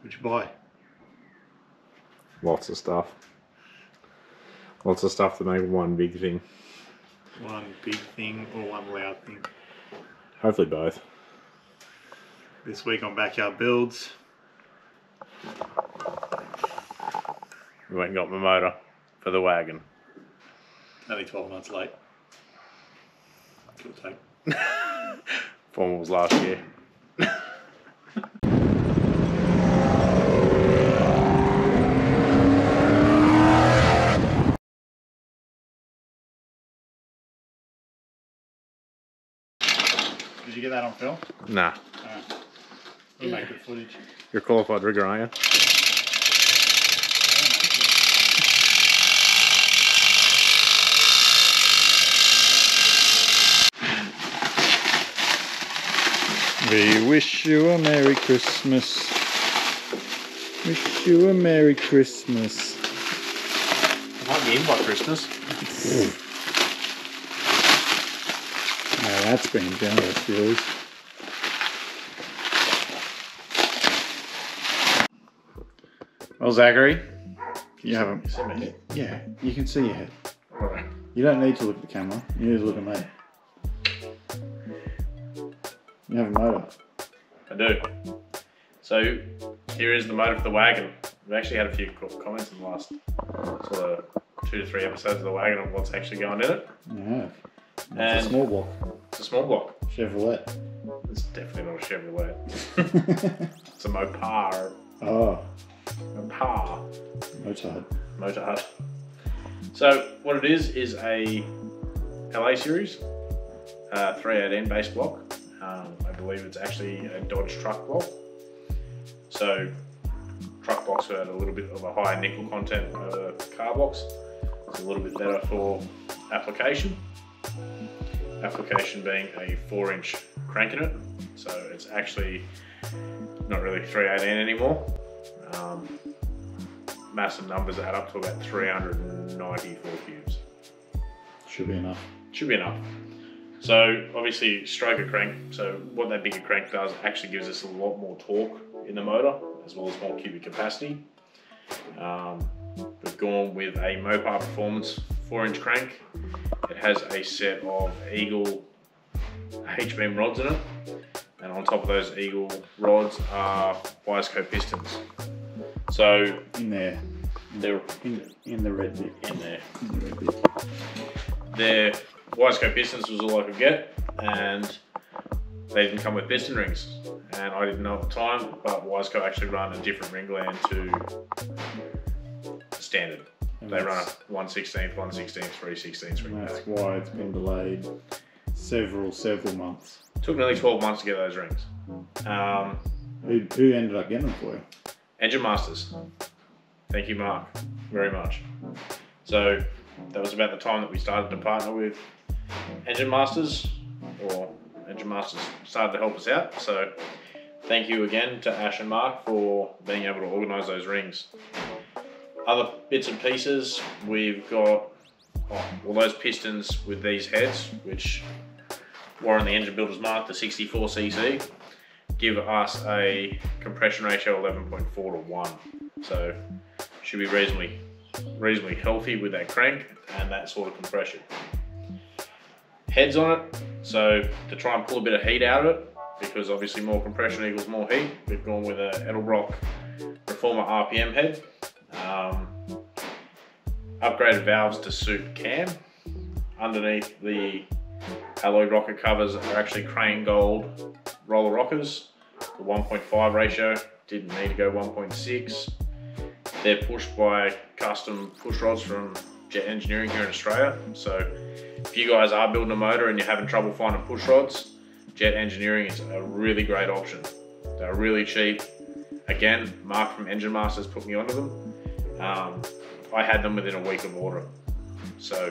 What'd you buy? Lots of stuff. Lots of stuff to make one big thing. One big thing or one loud thing? Hopefully both. This week on Backyard Builds. We went and got my motor for the wagon. Only 12 months late. Give or take. Formal was last year. Did you get that on film? Nah. Alright. We'll make good footage. You're a qualified rigger, aren't you? We wish you a Merry Christmas. Wish you a Merry Christmas. I might be in by Christmas. Now that's been generous, viewers. Well, Zachary, can you have a... Yeah, you can see your head. Alright. You don't need to look at the camera. You need to look at me. You have a motor. I do. So here is the motor for the wagon. We've actually had a few comments in the last sort of 2 to 3 episodes of the wagon on what's actually going in it. Yeah. And It's a small block. It's a small block. Chevrolet. It's definitely not a Chevrolet. It's a Mopar. Oh. Mopar. Motard. Motorhut. So what it is a LA series 318 base block. I believe it's actually a Dodge truck block. So truck blocks are at a little bit of a higher nickel content over car blocks. It's a little bit better for application. Application being a 4-inch crank in it. So it's actually not really 318 anymore. Massive numbers add up to about 394 cubes. Should be enough. Should be enough. So obviously stroker crank, so what that bigger crank does actually gives us a lot more torque in the motor as well as more cubic capacity. We've gone with a Mopar Performance 4-inch crank. It has a set of Eagle H-beam rods in it, and on top of those Eagle rods are Wiseco pistons. So In there. they're In the red bit. in there. In the red bit. Their Wiseco pistons was all I could get, and they didn't come with piston rings. And I didn't know at the time, but Wiseco actually run a different ring gland to standard. They run a 1/16, 1/16, 3/16 ring That's gland. why it's been delayed several months. Took nearly 12 months to get those rings. Who ended up getting them for you? Engine Masters. Thank you, Mark, very much. So that was about the time that we started to partner with Engine Masters, or Engine Masters started to help us out. So thank you again to Ash and Mark for being able to organise those rings. Other bits and pieces, we've got all those pistons with these heads, which Warren the Engine Builders Mark, the 64cc, give us a compression ratio of 11.4 to 1. So should be reasonably healthy with that crank and that sort of compression. Heads on it, so to try and pull a bit of heat out of it, because obviously more compression equals more heat, we've gone with a Edelbrock Reformer RPM head. Upgraded valves to suit cam. Underneath the alloy rocker covers are actually Crane Gold roller rockers. The 1.5 ratio, didn't need to go 1.6. They're pushed by custom push rods from Jet Engineering here in Australia. So if you guys are building a motor and you're having trouble finding push rods, Jet Engineering is a really great option. They're really cheap. Again, Mark from Engine Masters put me onto them. I had them within a week of ordering. So,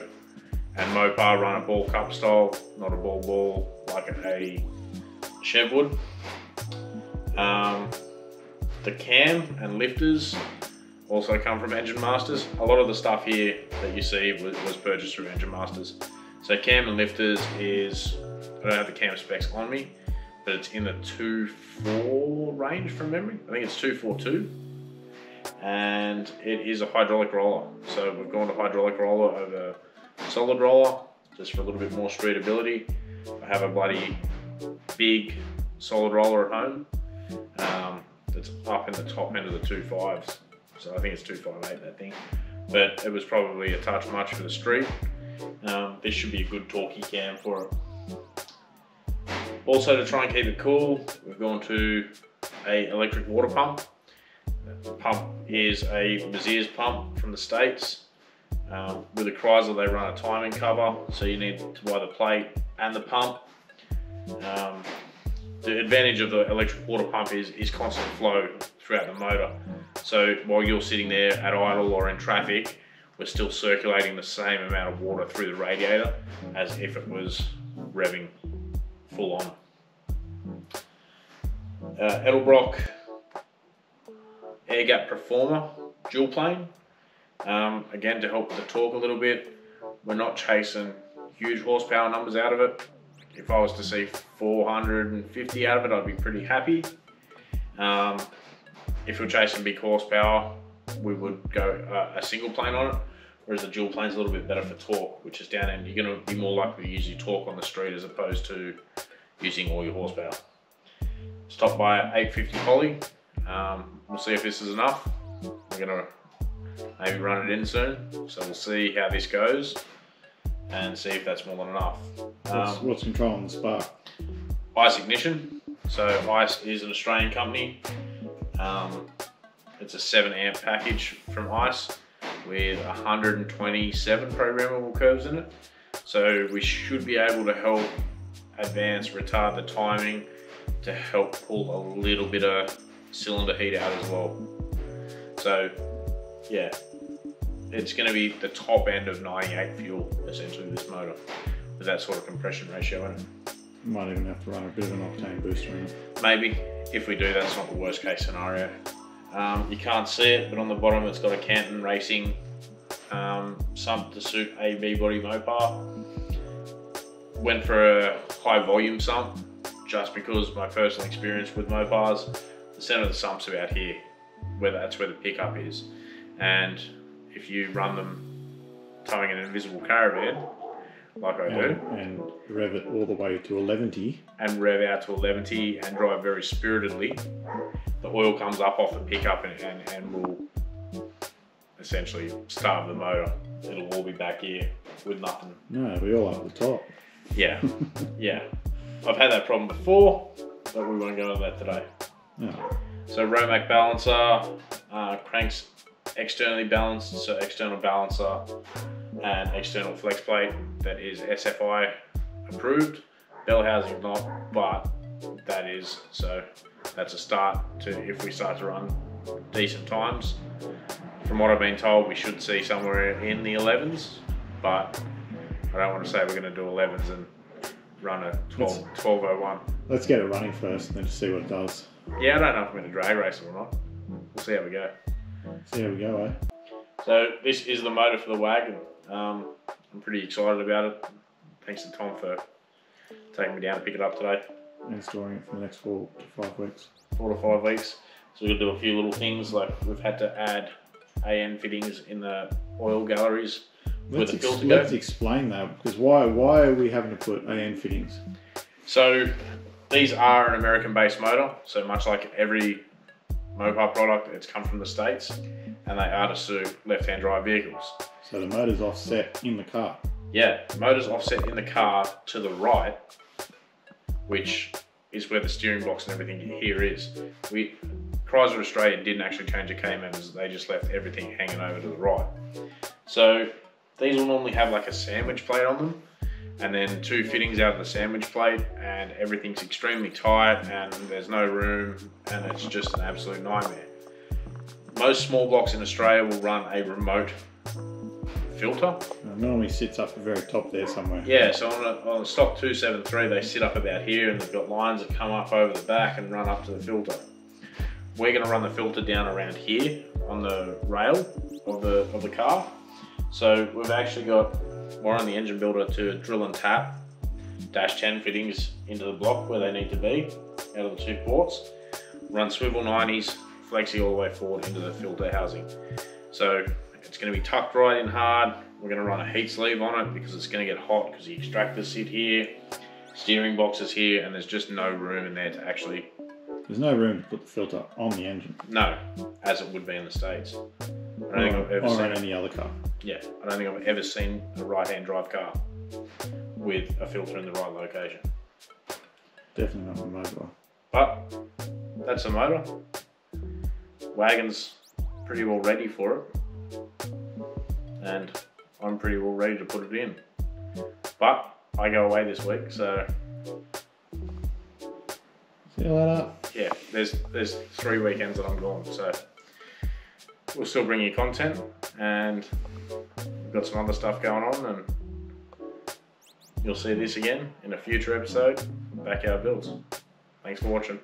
and Mopar run a ball cup style, not a ball like a Chev would. The cam and lifters also come from Engine Masters. A lot of the stuff here that you see was purchased through Engine Masters. So cam and lifters is, I don't have the cam specs on me, but it's in the 2.4 range from memory. I think it's 2.42, and it is a hydraulic roller. So we've gone to hydraulic roller over solid roller, just for a little bit more streetability. I have a bloody big solid roller at home that's up in the top end of the 2.5s. So I think it's 2.58, that thing. But it was probably a touch much for the street. This should be a good torquey cam for it. Also, to try and keep it cool, we've gone to a electric water pump. The pump is a Mazier's pump from the States. With a Chrysler, they run a timing cover, so you need to buy the plate and the pump. The advantage of the electric water pump is constant flow throughout the motor. So while you're sitting there at idle or in traffic, we're still circulating the same amount of water through the radiator as if it was revving full on. Edelbrock air gap performer dual plane. Again, to help with the torque a little bit. We're not chasing huge horsepower numbers out of it. If I was to see 450 out of it, I'd be pretty happy. If we're chasing big horsepower, we would go a single plane on it, whereas the dual plane's a little bit better for torque, which is down end. You're going to be more likely to use your torque on the street as opposed to using all your horsepower. It's topped by 850 poly. We'll see if this is enough. We're going to maybe run it in soon, so we'll see how this goes and see if that's more than enough. What's controlling the spark? ICE ignition. So ICE is an Australian company. It's a 7 amp package from ICE with 127 programmable curves in it. So we should be able to help advance, retard the timing to help pull a little bit of cylinder heat out as well. So yeah, it's going to be the top end of 98 fuel, essentially, this motor, with that sort of compression ratio in it. Might even have to run a bit of an octane booster in it. Maybe. If we do, that's not the worst case scenario. You can't see it, but on the bottom it's got a Canton Racing sump to suit a V-body Mopar. Went for a high volume sump, just because my personal experience with Mopars, the center of the sump's about here, that's where the pickup is. And if you run them towing an invisible caravan, like I do, and rev it all the way to 11T, and rev out to 11T and drive very spiritedly, the oil comes up off the pickup and will essentially starve the motor. It'll all be back here with nothing. No, it'll be all up the top. Yeah, yeah. I've had that problem before, but we won't go into that today. No. So Romac balancer, cranks externally balanced, so external balancer and external flex plate that is SFI approved. Bell housing not, but that is, so that's a start to if we start to run decent times. From what I've been told, we should see somewhere in the 11s, but I don't want to say we're going to do 11s and run a 1201. Let's get it running first and then just see what it does. Yeah, I don't know if I'm going to drag race it or not. We'll see how we go. See how we go, eh? So this is the motor for the wagon. I'm pretty excited about it. Thanks to Tom for taking me down to pick it up today. And storing it for the next 4 to 5 weeks. 4 to 5 weeks. So we're going to do a few little things, like we've had to add AN fittings in the oil galleries where the filter goes. Let's explain that, because why are we having to put AN fittings? So these are an American-based motor, so much like every Mopar product, it's come from the States, and they are to suit left-hand drive vehicles. So the motor's offset in the car? Yeah, the motor's offset in the car to the right, which is where the steering box and everything here is. Chrysler Australia didn't actually change the K-members, they just left everything hanging over to the right. So these will normally have like a sandwich plate on them, and then 2 fittings out of the sandwich plate, and everything's extremely tight and there's no room, and it's just an absolute nightmare. Most small blocks in Australia will run a remote filter. It normally sits up the very top there somewhere. Yeah, so on a stock 273 they sit up about here, and they've got lines that come up over the back and run up to the filter. We're going to run the filter down around here on the rail of the car. So we've actually got wire on the engine builder to drill and tap dash 10 fittings into the block where they need to be, out of the 2 ports. Run swivel 90s, flexi all the way forward into the filter housing. So it's going to be tucked right in hard. We're going to run a heat sleeve on it because it's going to get hot because the extractors sit here, steering box is here, and there's just no room in there to actually... There's no room to put the filter on the engine. No, as it would be in the States. I don't think I've ever seen any other car. Yeah, I don't think I've ever seen a right-hand drive car with a filter in the right location. Definitely not a motor. But that's the motor. Wagon's pretty well ready for it, and I'm pretty well ready to put it in. But I go away this week, so see you later. Yeah, there's 3 weekends that I'm gone, so we'll still bring you content, and we've got some other stuff going on, and you'll see this again in a future episode of Backyard Builds. Thanks for watching.